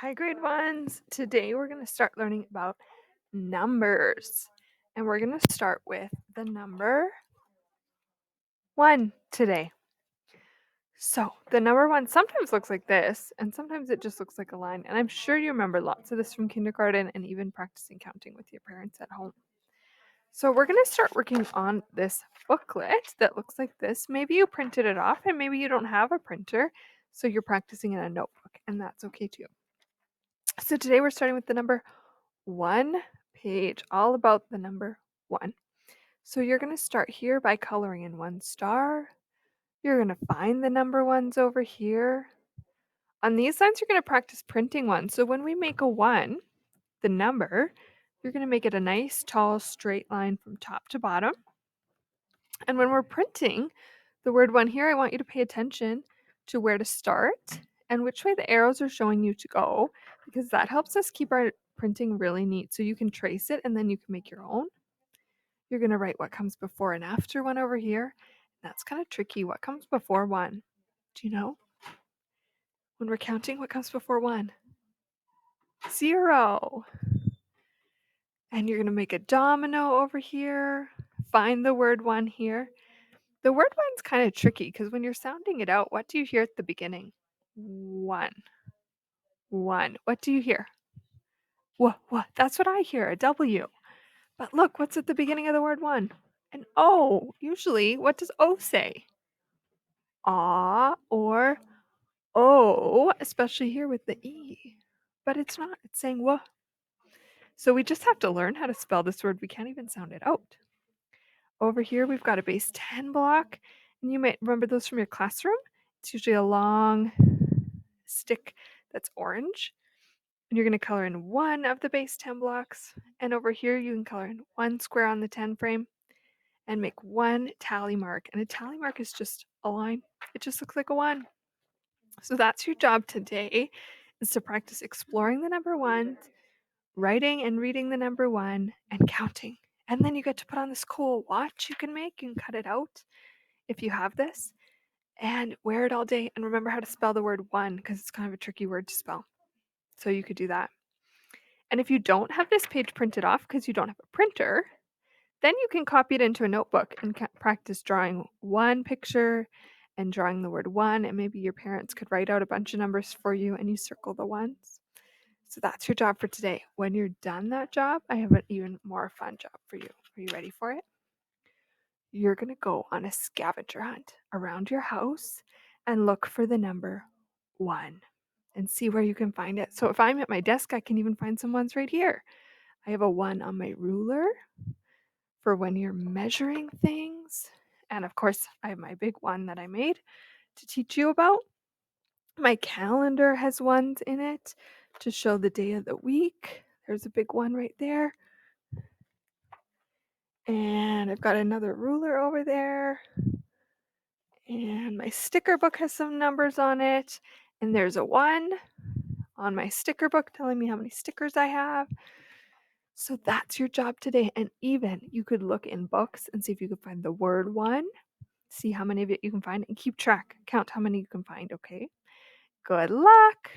Hi, grade ones. Today we're going to start learning about numbers. And we're going to start with the number 1 today. So, the number 1 sometimes looks like this, and sometimes it just looks like a line. And I'm sure you remember lots of this from kindergarten and even practicing counting with your parents at home. So, we're going to start working on this booklet that looks like this. Maybe you printed it off, and maybe you don't have a printer, so you're practicing in a notebook, and that's okay too. So, today we're starting with the number 1 page, all about the number 1. So you're going to start here by coloring in 1 star. You're going to find the number ones over here. On these lines, you're going to practice printing one. So when we make a 1, the number, you're going to make it a nice, tall, straight line from top to bottom. And when we're printing the word 1 here, I want you to pay attention to where to start and which way the arrows are showing you to go, because that helps us keep our printing really neat. So you can trace it and then you can make your own. You're going to write what comes before and after 1 over here. That's kind of tricky. What comes before 1? Do you know? When we're counting, what comes before 1? 0. And you're going to make a domino over here. Find the word 1 here. The word 1's kind of tricky because when you're sounding it out, what do you hear at the beginning? 1. 1. What do you hear? What? That's what I hear, a W. But look, what's at the beginning of the word 1? An O. Usually, what does O say? Ah or oh, especially here with the E. But it's not, it's saying wha. So we just have to learn how to spell this word. We can't even sound it out. Over here, we've got a base 10 block, and you might remember those from your classroom. It's usually a long stick that's orange. And you're going to color in 1 of the base 10 blocks. And over here, you can color in 1 square on the 10 frame and make 1 tally mark. And a tally mark is just a line, it just looks like a 1. So that's your job today, is to practice exploring the number 1, writing and reading the number 1, and counting. And then you get to put on this cool watch you can make. You can cut it out if you have this and wear it all day. And remember how to spell the word 1 because it's kind of a tricky word to spell. So you could do that. And if you don't have this page printed off because you don't have a printer, then you can copy it into a notebook and practice drawing 1 picture and drawing the word 1, and maybe your parents could write out a bunch of numbers for you and you circle the ones. So that's your job for today. When you're done that job, I have an even more fun job for you. Are you ready for it? You're going to go on a scavenger hunt around your house and look for the number 1 and see where you can find it. So if I'm at my desk, I can even find some ones right here. I have a 1 on my ruler for when you're measuring things. And of course, I have my big one that I made to teach you about. My calendar has ones in it to show the day of the week. There's a big one right there. And I've got another ruler over there. And my sticker book has some numbers on it. And there's a 1 on my sticker book telling me how many stickers I have. So that's your job today. And even you could look in books and see if you could find the word 1, see how many of it you can find, and keep track. Count how many you can find, okay? Good luck!